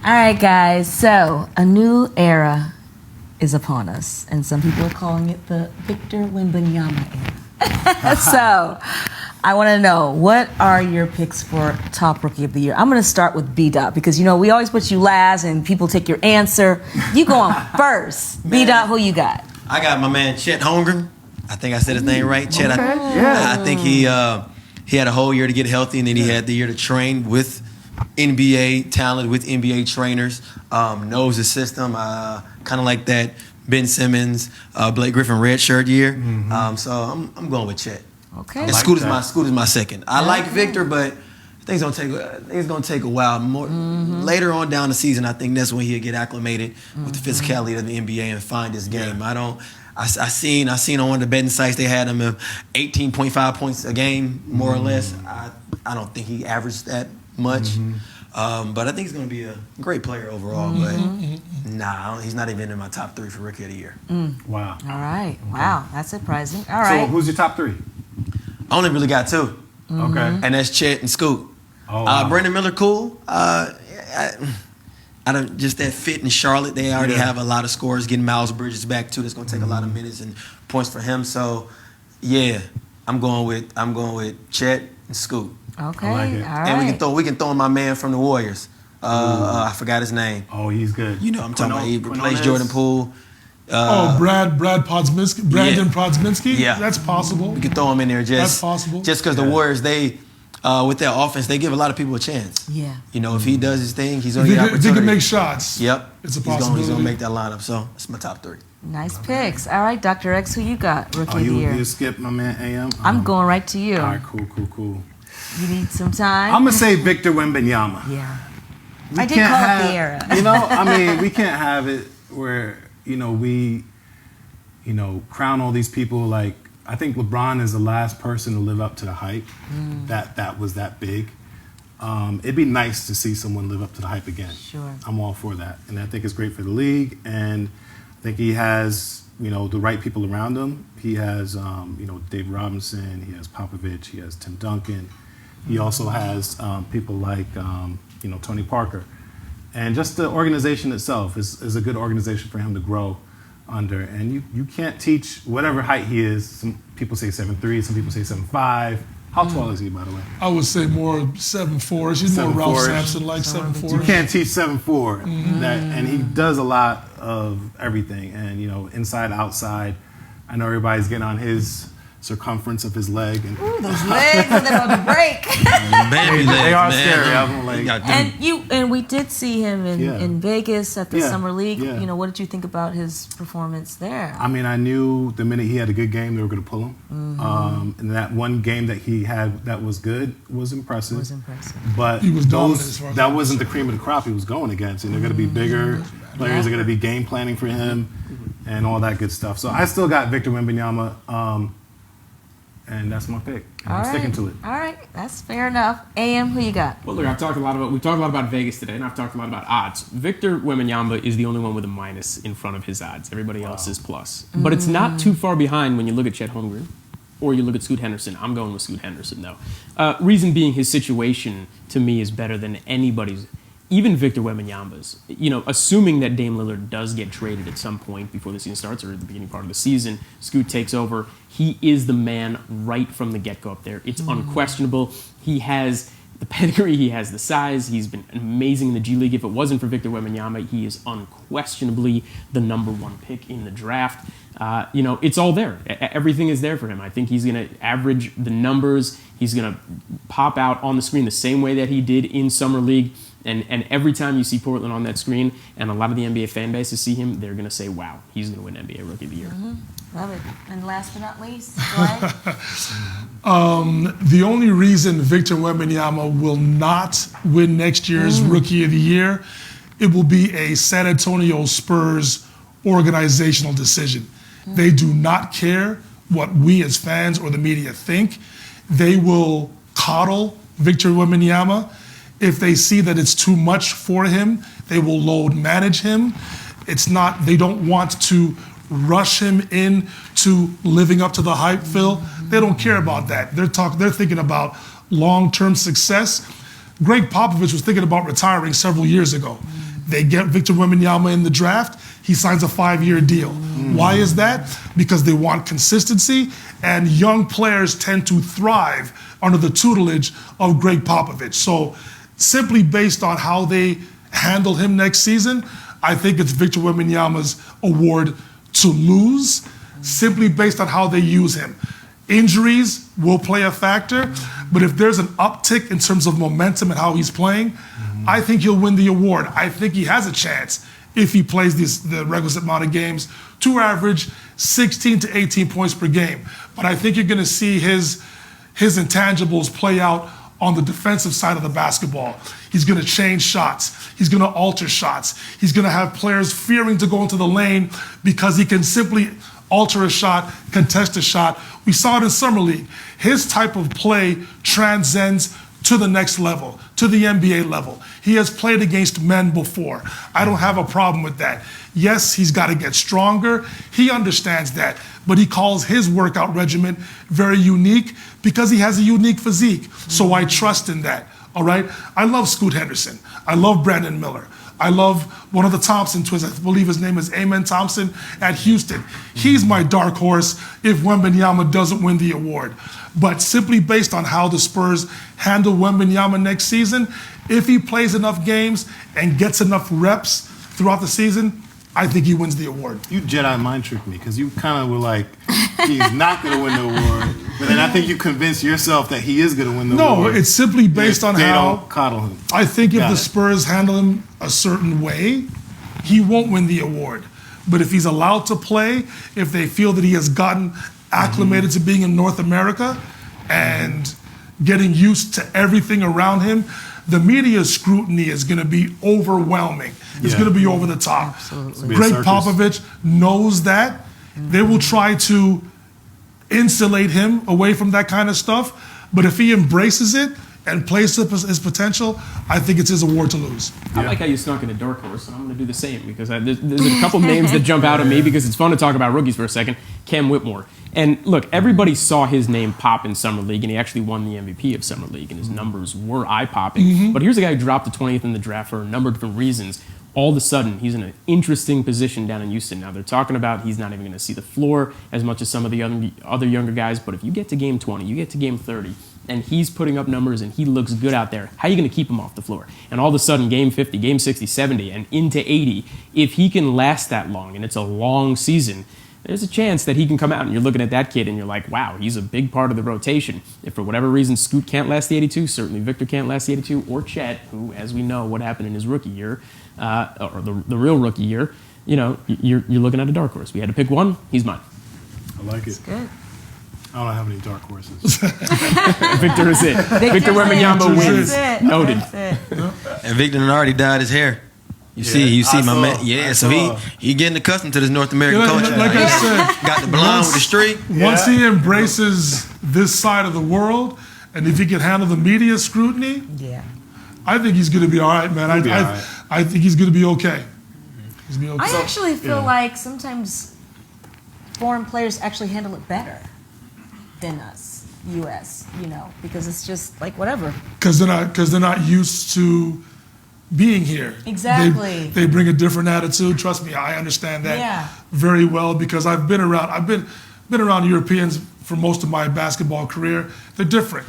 All right, guys. So a new era is upon us, and some people are calling it the Victor Wembanyama era. So I want to know, what are your picks for top rookie of the year? I'm going to start with B-Dot because, we always put you last and people take your answer. You go on first. B-Dot, who you got? I got my man Chet Holmgren. I think I said his name right. Chet. Okay. I think he had a whole year to get healthy, and then he had the year to train with NBA talent, with NBA trainers, knows the system, kind of like that Ben Simmons, Blake Griffin redshirt year. So I'm going with Chet. Okay. And Scoot is my second. I like Victor, but it's gonna take a while. Later on down the season, I think that's when he'll get acclimated with the physicality of the NBA and find his game. I seen on one of the betting sites they had him 18.5 points a game, more or less. I don't think he averaged that much. But I think he's going to be a great player overall. But he's not even in my top 3 for Rookie of the Year. Wow. All right. Okay. Wow, that's surprising. All right. So who's your top 3? I only really got 2. Okay. And that's Chet and Scoot. Oh, wow. Brandon Miller, cool. I don't just that fit in Charlotte. They already have a lot of scores. Getting Miles Bridges back too. That's going to take a lot of minutes and points for him. So, yeah, I'm going with Chet and Scoot. Okay, I like it. All right. And we can throw in my man from the Warriors. I forgot his name. Oh, he's good. I'm talking about. He replaced Jordan Poole. Brad Podzminski, Brandon Podzminski. Yeah, that's possible. We could throw him in there that's possible. Just because the Warriors, they with their offense, they give a lot of people a chance. Yeah. If he does his thing, he's going to get If opportunity. he can make shots. Yep. It's a possibility. He's going to make that lineup. So it's my top 3. Nice picks. All right, Dr. X, who you got? Rookie of the year. You skipped my man AM. I'm going right to you. All right, cool. You need some time? I'm going to say Victor Wembanyama. Yeah. I did call it the era. We can't have it where, we, crown all these people. Like, I think LeBron is the last person to live up to the hype that was that big. It'd be nice to see someone live up to the hype again. Sure. I'm all for that. And I think it's great for the league. And I think he has, the right people around him. He has, Dave Robinson. He has Popovich. He has Tim Duncan. He also has people like, Tony Parker. And just the organization itself is a good organization for him to grow under. And you can't teach whatever height he is. Some people say 7'3", some people say 7'5". How tall is he, by the way? I would say more 7'4". He's more Ralph Sampson like 7'4". You can't teach 7'4". And he does a lot of everything. And, inside, outside. I know everybody's getting on his circumference of his leg. And ooh, those legs are going to break. They are scary. And we did see him in Vegas at the Summer League. Yeah. What did you think about his performance there? I knew the minute he had a good game, they were going to pull him. And that one game that he had that was good was impressive. But he was dominant that wasn't the cream of the crop he was going against. And they're going to be bigger. Players are going to be game planning for him and all that good stuff. So I still got Victor Wembanyama. And that's my pick. I'm sticking to it. All right, that's fair enough. AM, who you got? Well, look, we've talked a lot about Vegas today, and I've talked a lot about odds. Victor Wembanyama is the only one with a minus in front of his odds. Everybody else is plus. But it's not too far behind when you look at Chet Holmgren or you look at Scoot Henderson. I'm going with Scoot Henderson, though. Reason being, his situation, to me, is better than anybody's. Even Victor Wembanyama's, assuming that Dame Lillard does get traded at some point before the season starts or at the beginning part of the season, Scoot takes over. He is the man right from the get-go up there. It's unquestionable. He has the pedigree. He has the size. He's been amazing in the G League. If it wasn't for Victor Wembanyama, he is unquestionably the number 1 pick in the draft. It's all there. Everything is there for him. I think he's going to average the numbers. He's going to pop out on the screen the same way that he did in Summer League. And every time you see Portland on that screen, and a lot of the NBA fan bases see him, they're going to say, wow, he's going to win NBA Rookie of the Year. Love it. And last but not least, Dwight? The only reason Victor Wembanyama will not win next year's Rookie of the Year, it will be a San Antonio Spurs organizational decision. They do not care what we as fans or the media think. They will coddle Victor Wembanyama. If they see that it's too much for him, they will load manage him. They don't want to rush him in to living up to the hype, Phil. They don't care about that. They're thinking about long-term success. Greg Popovich was thinking about retiring several years ago. They get Victor Wembanyama in the draft. He signs a 5-year deal. Why is that? Because they want consistency, and young players tend to thrive under the tutelage of Greg Popovich. So simply based on how they handle him next season, I think it's Victor Wembanyama's award to lose, simply based on how they use him. Injuries will play a factor, but if there's an uptick in terms of momentum and how he's playing, I think he'll win the award. I think he has a chance if he plays the requisite amount of games to average 16 to 18 points per game. But I think you're going to see his intangibles play out on the defensive side of the basketball. He's going to change shots. He's going to alter shots. He's going to have players fearing to go into the lane because he can simply alter a shot, contest a shot. We saw it in Summer League. His type of play transcends to the next level, to the NBA level. He has played against men before. I don't have a problem with that. Yes, he's got to get stronger. He understands that, but he calls his workout regimen very unique because he has a unique physique. So I trust in that, all right? I love Scoot Henderson. I love Brandon Miller. I love one of the Thompson twins. I believe his name is Amen Thompson at Houston. He's my dark horse if Wembanyama doesn't win the award. But simply based on how the Spurs handle Wembanyama next season, if he plays enough games and gets enough reps throughout the season, I think he wins the award. You Jedi mind tricked me because you kind of were like, he's not going to win the award. But then I think you convinced yourself that he is going to win the award. No, it's simply based on they how don't coddle him. I think if the Spurs handle him a certain way, he won't win the award. But if he's allowed to play, if they feel that he has gotten acclimated to being in North America and getting used to everything around him, the media scrutiny is going to be overwhelming. It's going to be over the top. Absolutely. Greg Popovich knows that. They will try to insulate him away from that kind of stuff. But if he embraces it and plays to his potential, I think it's his award to lose. I like how you snuck in a dark horse, and I'm going to do the same because there's a couple names that jump out at me because it's fun to talk about rookies for a second. Cam Whitmore. And look, everybody saw his name pop in Summer League, and he actually won the MVP of Summer League, and his numbers were eye-popping. But here's a guy who dropped to 20th in the draft for a number of different reasons. All of a sudden, he's in an interesting position down in Houston. Now, they're talking about he's not even going to see the floor as much as some of the other younger guys, but if you get to game 20, you get to game 30, and he's putting up numbers and he looks good out there, how are you going to keep him off the floor? And all of a sudden, game 50, game 60, 70, and into 80, if he can last that long, and it's a long season, there's a chance that he can come out and you're looking at that kid and you're like, wow, he's a big part of the rotation. If for whatever reason Scoot can't last the 82, certainly Victor can't last the 82, or Chet, who, as we know, what happened in his rookie year, or the real rookie year, you know, you're looking at a dark horse. We had to pick one. He's mine. I like it. That's good. I don't have any dark horses. Victor is it. Victor Wembanyama wins. That's it. Noted. That's it. And Victor had already dyed his hair. You see I my saw. man. Yeah, so he getting accustomed to this North American culture. Like I said, Got the blonde with the streak. once he embraces this side of the world, and if he can handle the media scrutiny, Yeah. I think he's going to be all right, man. He'll be all right. I think he's going to be okay. He's going to be okay. I actually feel like sometimes foreign players actually handle it better than us, U.S., you know, because it's just like whatever. Because they're not used to being here. Exactly. They bring a different attitude. Trust me, I understand that very well because I've been around Europeans for most of my basketball career. They're different.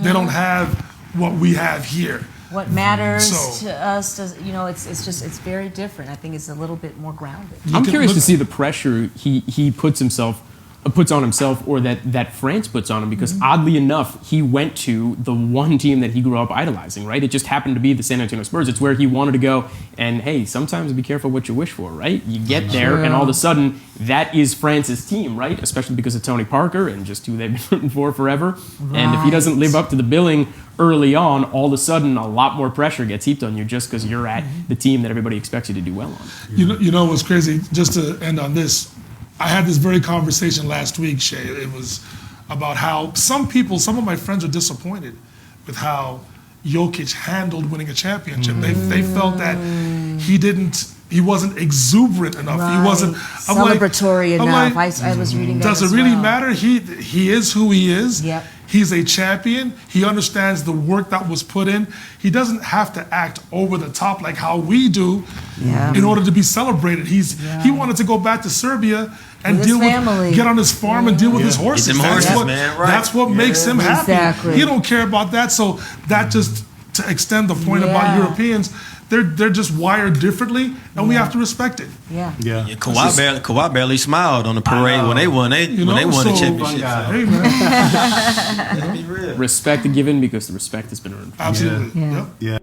They don't have what we have here. What matters So- to us, it's very different. I think it's a little bit more grounded. I'm curious to look- see the pressure he puts on himself or that France puts on him because oddly enough, he went to the one team that he grew up idolizing, right? It just happened to be the San Antonio Spurs. It's where he wanted to go. And hey, sometimes be careful what you wish for, right? You get there and all of a sudden that is France's team, right? Especially because of Tony Parker and just who they've been rooting for forever. And if he doesn't live up to the billing early on, all of a sudden a lot more pressure gets heaped on you just because you're at the team that everybody expects you to do well on. You know what's crazy? Just to end on this, I had this very conversation last week, Shay. It was about how some of my friends are disappointed with how Jokic handled winning a championship. They felt that he wasn't exuberant enough. Right. He wasn't celebratory enough. I was reading that. Does as it really well. matter? He is who he is. Yep. He's a champion. He understands the work that was put in. He doesn't have to act over the top like how we do Yeah. in order to be celebrated. He wanted to go back to Serbia and With his deal family. get on his farm and deal with his horses. Get them horses, man, right. That's what makes him happy. Exactly. He don't care about that. So that just to extend the point about Yeah. Europeans, they're just wired differently, and we have to respect it. Yeah. Yeah. Yeah, Kawhi barely smiled on the parade when they won. When they won the so- championship. Hey man, Let's be real. Respect given because the respect has been earned. absolutely. Yeah. Yep. Yeah.